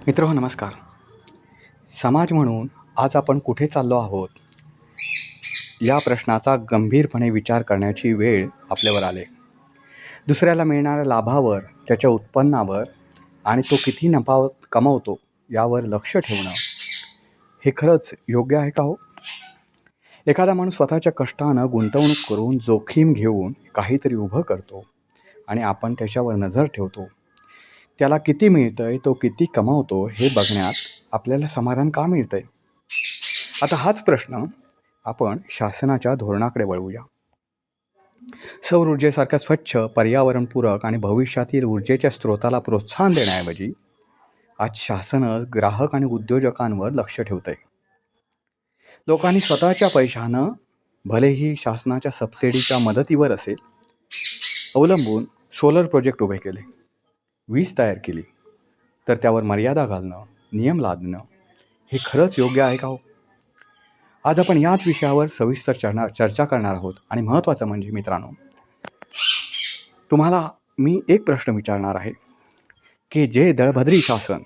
मित्रहो नमस्कार. समाज म्हणून आज आपण कुठे चाललो आहोत या प्रश्नाचा गंभीरपणे विचार करण्याची वेळ आपल्यावर आले. दुसऱ्याला मिळणाऱ्या लाभावर, त्याच्या उत्पन्नावर आणि तो किती नफा कमवतो यावर लक्ष ठेवणं हे खरंच योग्य आहे का हो? एखादा माणूस स्वतःच्या कष्टानं गुंतवणूक करून जोखीम घेऊन काहीतरी उभं करतो आणि आपण त्याच्यावर नजर ठेवतो. त्याला किती मिळतंय, तो किती कमावतो हे बघण्यात आपल्याला समाधान का मिळतंय? आता हाच प्रश्न आपण शासनाच्या धोरणाकडे वळवूया. सौर ऊर्जेसारख्या स्वच्छ, पर्यावरणपूरक आणि भविष्यातील ऊर्जेच्या स्रोताला प्रोत्साहन देण्याऐवजी आज शासनच ग्राहक आणि उद्योजकांवर लक्ष ठेवतंय. लोकांनी स्वतःच्या पैशानं, भलेही शासनाच्या सबसिडीच्या मदतीवर असेल, अवलंबून सोलर प्रोजेक्ट उभे केले, वीज तयार केली. तर त्यावर मर्यादा घालणं, नियम लादणं हे खरंच योग्य आहे का हो? आज आपण याच विषयावर सविस्तर चर्चा करणार आहोत. आणि महत्त्वाचं म्हणजे मित्रांनो, तुम्हाला मी एक प्रश्न विचारणार आहे की जे दळभद्री शासन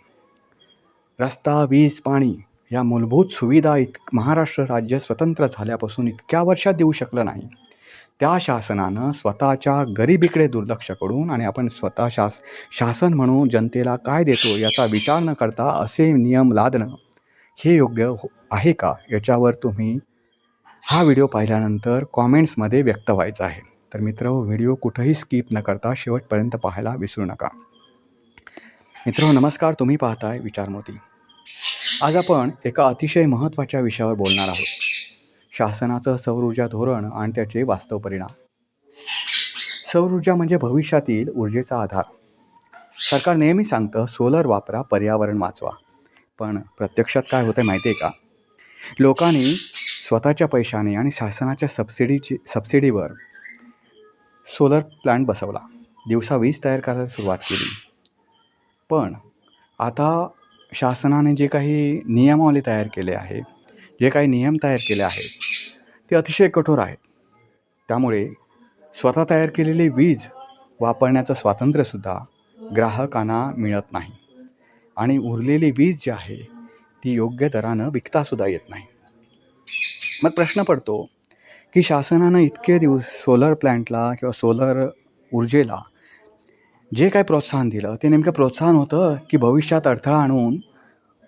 रस्ता, वीज, पाणी या मूलभूत सुविधा महाराष्ट्र राज्य स्वतंत्र झाल्यापासून इतक्या वर्षात देऊ शकलं नाही, त्या शासनानं स्वतःच्या गरिबीकडे दुर्लक्ष करून आणि आपण स्वतः शासन म्हणून जनतेला काय देतो याचा विचार न करता असे नियम लादणं हे योग्य आहे का? याच्यावर तुम्ही हा व्हिडिओ पाहिल्यानंतर कॉमेंट्समध्ये व्यक्त व्हायचं आहे. तर मित्रहो, व्हिडिओ कुठंही स्किप न करता शेवटपर्यंत पाहायला विसरू नका. मित्रहो नमस्कार, तुम्ही पाहताय विचारमोती. आज आपण एका अतिशय महत्त्वाच्या विषयावर बोलणार आहोत. शासनाचं सौर ऊर्जा धोरण आणि त्याचे वास्तव परिणाम. सौर ऊर्जा म्हणजे भविष्यातील ऊर्जेचा आधार. सरकार नेहमी सांगतं सोलर वापरा, पर्यावरण वाचवा. पण प्रत्यक्षात काय होतं माहिती आहे का? लोकांनी स्वतःच्या पैशाने आणि शासनाच्या सबसिडीवर सोलर प्लांट बसवला, दिवसा वीज तयार करायला सुरुवात केली. पण आता शासनाने जे काही नियमावली तयार केले आहे, जे काही नियम तयार केले आहेत ते अतिशय कठोर आहेत. त्यामुळे स्वतः तयार केलेली वीज वापरण्याचं स्वातंत्र्यसुद्धा ग्राहकांना मिळत नाही आणि उरलेली वीज जी आहे ती योग्य दरानं विकतासुद्धा येत नाही. मग प्रश्न पडतो की शासनानं इतके दिवस सोलर प्लॅन्टला किंवा सोलर ऊर्जेला जे काय प्रोत्साहन दिलं ते नेमकं प्रोत्साहन होतं की भविष्यात अडथळा आणून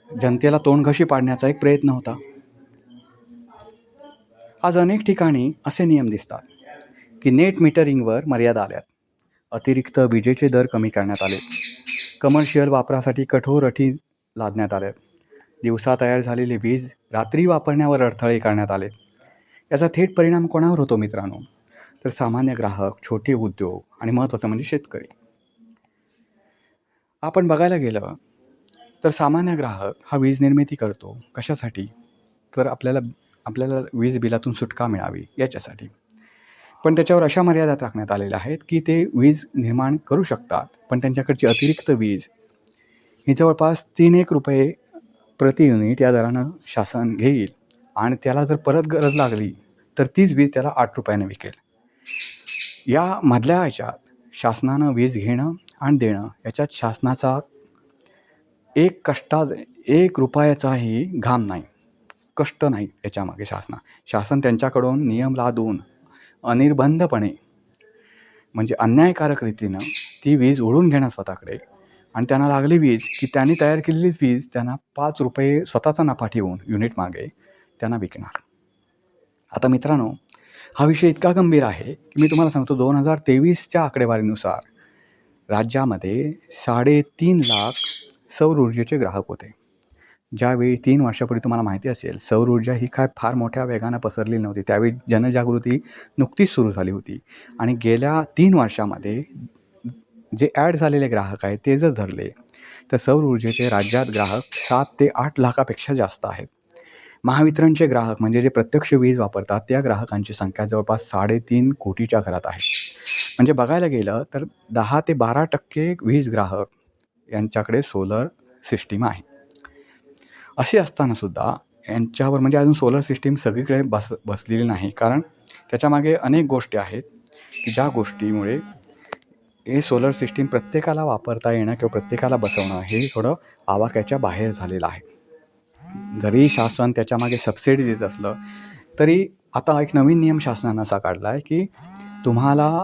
जनतेला तोंडघशी पाडण्याचा एक प्रयत्न होता? आज अनेक ठिकाणी असे नियम दिसतात की नेट मीटरिंगवर मर्यादा आल्यात, अतिरिक्त विजेचे दर कमी करण्यात आले, कमर्शियल वापरासाठी कठोर अटी लादण्यात आल्यात, दिवसा तयार झालेली वीज रात्री वापरण्यावर अडथळे करण्यात आले. याचा थेट परिणाम कोणावर होतो मित्रांनो? तर सामान्य ग्राहक, छोटे उद्योग आणि महत्त्वाचं म्हणजे शेतकरी. आपण बघायला गेलं तर सामान्य ग्राहक हा वीज निर्मिती करतो कशासाठी? तर आपल्याला वीज बिलातून सुटका मिळावी याच्यासाठी. पण त्याच्यावर अशा मर्यादा टाकण्यात आलेल्या आहेत की ते वीज निर्माण करू शकतात, पण त्यांच्याकडची अतिरिक्त वीज ही जवळपास 3-1 रुपये प्रति युनिट या दरानं शासन घेईल आणि त्याला जर परत गरज लागली तर तीच वीज त्याला 8 रुपयाने विकेल. या मधल्या ह्याच्यात शासनानं वीज घेणं आणि देणं याच्यात शासनाचा एक रुपयाचाही घाम नाही, कष्ट नाही याच्यामागे. शासन त्यांच्याकडून नियम लादून अनिर्बंधपणे म्हणजे अन्यायकारक रीतीनं ती वीज ओढून घेणं स्वतःकडे, आणि त्यांना लागली वीज की त्यांनी तयार केलेलीच वीज त्यांना 5 रुपये स्वतःचा नफा ठेवून युनिट मागे त्यांना विकणार. आता मित्रांनो, हा विषय इतका गंभीर आहे की मी तुम्हाला सांगतो, 2023च्या आकडेवारीनुसार राज्यामध्ये 3.5 लाख सौर ऊर्जेचे ग्राहक होते. ज्यावेळी 3 वर्षापूर्वी तुम्हाला माहिती असेल सौर ऊर्जा ही काय फार मोठ्या वेगानं पसरलेली नव्हती. त्यावेळी जनजागृती नुकतीच सुरू झाली होती आणि गेल्या 3 वर्षामध्ये जे ॲड झालेले ग्राहक आहेत ते जर धरले तर सौर ऊर्जेचे राज्यात ग्राहक 7 ते 8 लाखापेक्षा जास्त आहेत. महावितरणचे ग्राहक म्हणजे जे प्रत्यक्ष वीज वापरतात त्या ग्राहकांची संख्या जवळपास 3.5 कोटीच्या घरात आहे. म्हणजे बघायला गेलं तर 10 ते 12% वीज ग्राहक यांच्याकडे सोलर सिस्टीम आहे. असे असतानासुद्धा यांच्यावर म्हणजे अजून सोलर सिस्टीम सगळीकडे बसलेली नाही, कारण त्याच्यामागे अनेक गोष्टी आहेत की ज्या गोष्टीमुळे हे सोलर सिस्टीम प्रत्येकाला वापरता येणं किंवा प्रत्येकाला बसवणं हे थोडं आवाक्याच्या बाहेर झालेलं आहे. जरी शासन त्याच्यामागे सबसिडी देत असलं तरी आता एक नवीन नियम शासनानं असा काढला आहे की तुम्हाला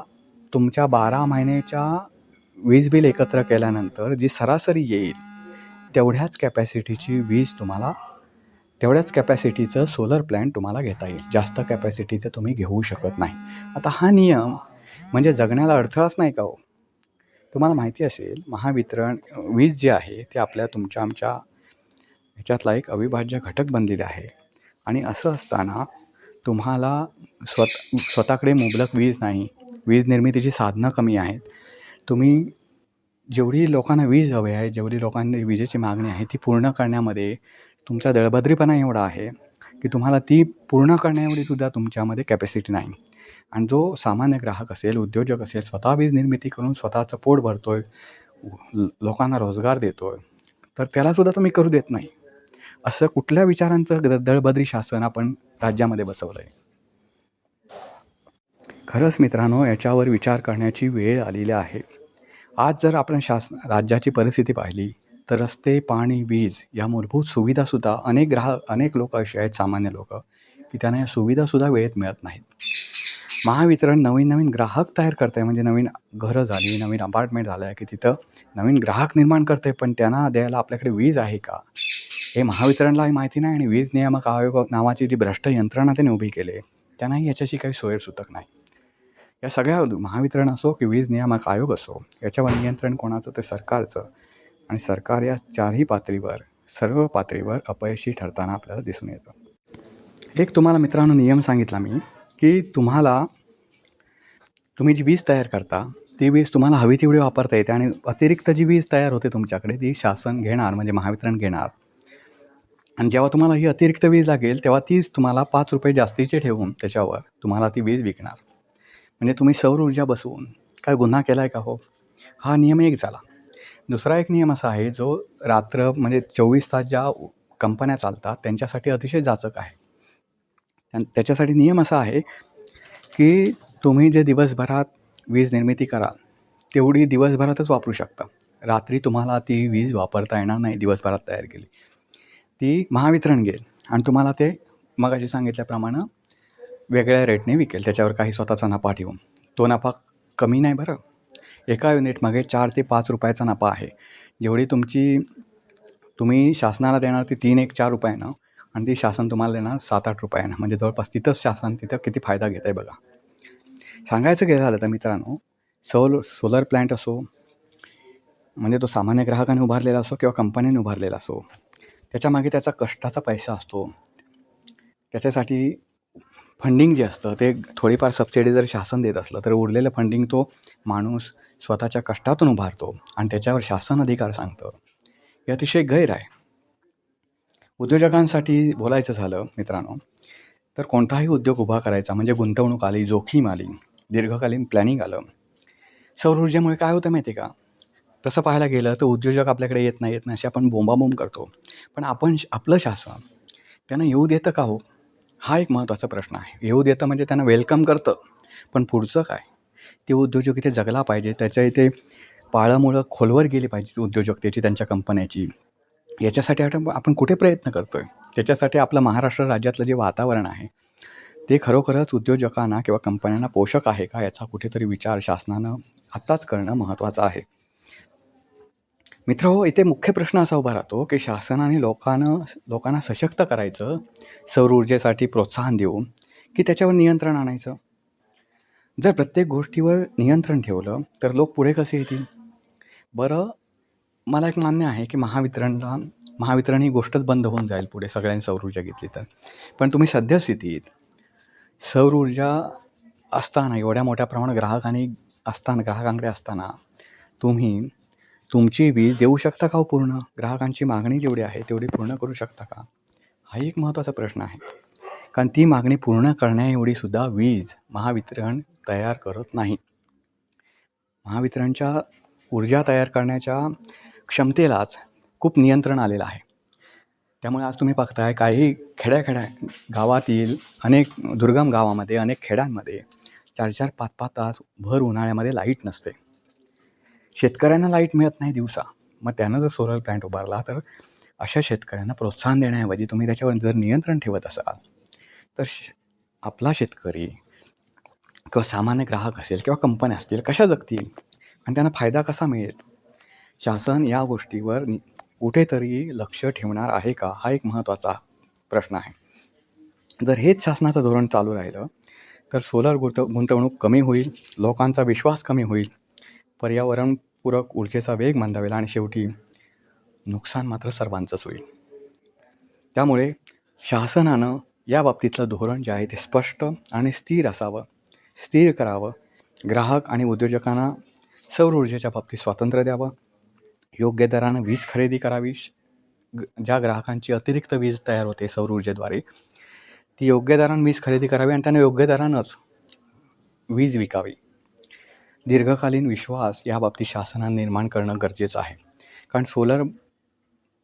तुमच्या 12 महिन्याच्या वीज बिल एकत्र केल्यानंतर जी सरासरी येईल तेवढ्याच कॅपॅसिटीची वीज तुम्हाला, तेवढ्याच कॅपॅसिटीचं सोलर प्लॅन्ट तुम्हाला घेता येईल. जास्त कॅपॅसिटीचं तुम्ही घेऊ शकत नाही. आता हा नियम म्हणजे जगण्याला अडथळाच नाही का हो? तुम्हाला माहिती असेल महावितरण वीज जी आहे ते आमच्या ह्याच्यातला एक अविभाज्य घटक बनलेले आहे. आणि असं असताना तुम्हाला स्वतःकडे मुबलक वीज नाही, वीज निर्मितीची साधनं कमी आहेत. तुम्ही जेवढी लोकांना वीज हवी आहे, जेवढी लोकांनी विजेची मागणी आहे ती पूर्ण करण्यामध्ये तुमचा दळभद्रीपणा एवढा आहे की तुम्हाला ती पूर्ण करण्याएवढीसुद्धा तुमच्यामध्ये कॅपॅसिटी नाही. आणि जो सामान्य ग्राहक असेल, उद्योजक असेल, स्वतः वीज निर्मिती करून स्वतःचं पोट भरतोय, लोकांना रोजगार देतोय, तर त्यालासुद्धा तुम्ही करू देत नाही. असं कुठल्या विचारांचं दळभद्री शासन आपण राज्यामध्ये बसवलं आहे? खरंच मित्रांनो, याच्यावर विचार करण्याची वेळ आलेली आहे. आज जर आपण राज्याची परिस्थिती पाहिली तर रस्ते, पाणी, वीज या मूलभूत सुविधासुद्धा अनेक लोक असे आहेत, सामान्य लोक, की त्यांना या सुविधासुद्धा वेळेत मिळत नाहीत. महावितरण नवीन ग्राहक तयार करत आहे, म्हणजे नवीन घरं झाली, नवीन अपार्टमेंट झालं आहे की तिथं नवीन ग्राहक निर्माण करत आहे, पण त्यांना द्यायला आपल्याकडे वीज आहे का हे महावितरणलाही माहिती नाही. आणि वीज नियामक आयोग नावाची जी भ्रष्ट यंत्रणा त्याने उभी केली त्यांनाही याच्याशी काही सोयसुतक नाही. या सगळ्या महावितरण असो की वीज नियामक आयोग असो, याच्यावर नियंत्रण कोणाचं? ते सरकारचं. आणि सरकार या सर्व पातळीवर अपयशी ठरताना आपल्याला दिसून येतं. एक तुम्हाला मित्रांनो नियम सांगितला मी की तुम्ही जी वीज तयार करता ती वीज तुम्हाला हवी तेवढी वापरता येते आणि अतिरिक्त जी वीज तयार होते तुमच्याकडे ती शासन घेणार, म्हणजे महावितरण घेणार. आणि जेव्हा तुम्हाला ही अतिरिक्त वीज लागेल तेव्हा तीच तुम्हाला 5 रुपये जास्तीचे ठेवून त्याच्यावर तुम्हाला ती वीज विकणार. म्हणजे तुम्ही सौर ऊर्जा बसवून काय गुन्हा केला आहे का हो? हा नियम एक झाला. दुसरा एक नियम असा आहे जो रात्र म्हणजे 24 तास ज्या कंपन्या चालतात त्यांच्यासाठी अतिशय जाचक आहे. त्याच्यासाठी नियम असा आहे की तुम्ही जे दिवसभरात वीज निर्मिती कराल तेवढी दिवसभरातच वापरू शकता. रात्री तुम्हाला ती वीज वापरता येणार नाही. दिवसभरात तयार केली ती महावितरण घेईल आणि तुम्हाला ते मगाशी सांगितल्याप्रमाणे वेगळ्या रेटने विकेल, त्याच्यावर काही स्वतःचा नफा ठेवून. तो नफा कमी नाही बरं, एका युनिटमागे 4 ते 5 रुपयाचा नफा आहे. जेवढी तुम्ही शासनाला देणार ती 3-4 रुपयानं आणि ती शासन तुम्हाला देणार 7-8 रुपयानं. म्हणजे जवळपास तिथंच शासन किती फायदा घेत आहे बघा. सांगायचं गेलं झालं तर मित्रांनो, सोलर प्लॅन्ट असो, म्हणजे तो सामान्य ग्राहकाने उभारलेला असो किंवा कंपनीने उभारलेला असो, त्याच्यामागे त्याचा कष्टाचा पैसा असतो. त्याच्यासाठी फंडिंग जे असतं ते थोडीफार सबसिडी जर शासन देत असलं तर उरलेलं फंडिंग तो माणूस स्वतःच्या कष्टातून उभारतो आणि त्याच्यावर शासन अधिकार सांगतं. हे अतिशय गैर आहे. उद्योजकांसाठी बोलायचं झालं मित्रांनो तर कोणताही उद्योग उभा करायचा म्हणजे गुंतवणूक आली, जोखीम आली, दीर्घकालीन प्लॅनिंग आलं. सौर ऊर्जेमुळे काय होतं माहिती आहे का? तसं पाहायला गेलं तर उद्योजक आपल्याकडे येत नाही अशी आपण बोंबाबोंब करतो, पण आपलं शासन त्यांना येऊ देतं का हो? हा एक महत्त्वाचा प्रश्न आहे. येऊ देतं म्हणजे त्यांना वेलकम करतं, पण पुढचं काय? ते उद्योजक इथे जगला पाहिजे, त्याच्या इथे पाळंमुळं खोलवर गेली पाहिजे उद्योजकतेची, त्यांच्या कंपन्याची. याच्यासाठी आपण कुठे प्रयत्न करतो आहे? त्याच्यासाठी आपलं महाराष्ट्र राज्यातलं जे वातावरण आहे ते खरोखरच उद्योजकांना किंवा कंपन्यांना पोषक आहे का याचा कुठेतरी विचार शासनानं आत्ताच करणं महत्त्वाचं आहे. मित्र हो, इथे मुख्य प्रश्न असा उभा राहतो की शासनाने लोकांना सशक्त करायचं, सौर ऊर्जेसाठी प्रोत्साहन देऊन, की त्याच्यावर नियंत्रण आणायचं? जर प्रत्येक गोष्टीवर नियंत्रण ठेवलं तर लोक पुढे कसे येतील? बरं, मला एक मान्य आहे की महावितरण ही गोष्टच बंद होऊन जाईल पुढे सगळ्यांनी सौर ऊर्जा घेतली तर. पण तुम्ही सद्यस्थितीत सौर ऊर्जा असताना, एवढ्या मोठ्या प्रमाणात ग्राहकांकडे असताना तुम्ही तुमची वीज देऊ शकता का हो पूर्ण? ग्राहकांची मागणी जेवढी आहे तेवढी पूर्ण करू शकता का? हा एक महत्त्वाचा प्रश्न आहे. कारण ती मागणी पूर्ण करण्याएवढीसुद्धा वीज महावितरण तयार करत नाही. महावितरणच्या ऊर्जा तयार करण्याच्या क्षमतेलाच खूप नियंत्रण आलेलं आहे. त्यामुळे आज तुम्ही बघताय काही गावातील अनेक दुर्गम गावामध्ये, अनेक खेड्यांमध्ये 4-4, 5-5 तास भर उन्हाळ्यामध्ये लाईट नसते. शेतकऱ्यांना लाईट मिळत नाही दिवसा, मग त्यानं जर सोलर प्लॅन्ट उभारला तर अशा शेतकऱ्यांना प्रोत्साहन देण्याऐवजी तुम्ही त्याच्यावर जर नियंत्रण ठेवत असाल तर आपला शेतकरी किंवा सामान्य ग्राहक असेल किंवा कंपन्या असतील कशा जगतील आणि त्यांना फायदा कसा मिळेल? शासन या गोष्टीवर कुठेतरी लक्ष ठेवणार आहे का? हा एक महत्त्वाचा प्रश्न आहे. जर हेच शासनाचं धोरण चालू राहिलं तर सोलर गुंतवणूक कमी होईल, लोकांचा विश्वास कमी होईल, पर्यावरणपूरक ऊर्जेचा वेग मंदावेल आणि शेवटी नुकसान मात्र सर्वांचंच होईल. त्यामुळे शासनानं या बाबतीतलं धोरण जे आहे ते स्पष्ट आणि स्थिर असावं, स्थिर करावं. ग्राहक आणि उद्योजकांना सौर ऊर्जेच्या बाबतीत स्वातंत्र्य द्यावं, योग्य दरानं वीज खरेदी करावी. ज्या ग्राहकांची अतिरिक्त वीज तयार होते सौर ऊर्जेद्वारे ती योग्य दरानं वीज खरेदी करावी आणि त्यांना योग्य दरानंच वीज विकावी. दीर्घकालीन विश्वास या बाबतीत शासनानं निर्माण करणं गरजेचं आहे. कारण सोलर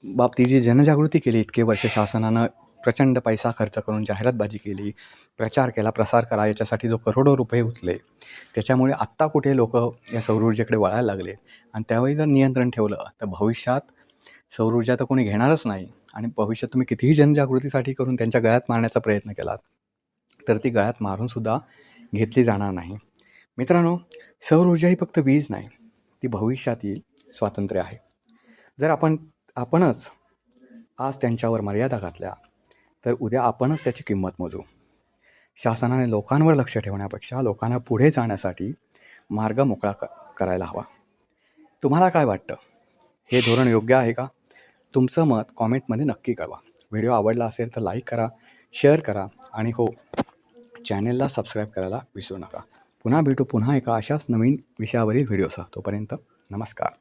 बाबतीत जी जनजागृती केली इतके वर्ष शासनानं प्रचंड पैसा खर्च करून जाहिरातबाजी केली, प्रचार केला, प्रसार करा, याच्यासाठी जो करोडो रुपये उचले, त्याच्यामुळे आत्ता कुठे लोक या सौर ऊर्जेकडे वळायला लागले. आणि त्यावेळी जर नियंत्रण ठेवलं तर भविष्यात सौर ऊर्जा तर कोणी घेणारच नाही. आणि भविष्यात तुम्ही कितीही जनजागृतीसाठी करून त्यांच्या गळ्यात मारण्याचा प्रयत्न केलात तर ती गळ्यात मारूनसुद्धा घेतली जाणार नाही. मित्रांनो, सौर ऊर्जा ही फक्त वीज नाही, ती भविष्यातील स्वातंत्र्य आहे. जर आपणच आज त्यांच्यावर मर्यादा घातल्या तर उद्या आपणच त्याची किंमत मोजू. शासनाने लोकांवर लक्ष ठेवण्यापेक्षा लोकांना पुढे जाण्यासाठी मार्ग मोकळा करायला हवा. तुम्हाला काय वाटतं? हे धोरण योग्य आहे का? तुमचं मत कॉमेंटमध्ये नक्की कळवा. व्हिडिओ आवडला असेल तर लाईक करा, शेअर करा आणि चॅनेलला सबस्क्राईब करायला विसरू नका. पुन्हा भेटू पुन्हा एका अशाच नवीन विषयावरील व्हिडिओसह. तोपर्यंत नमस्कार.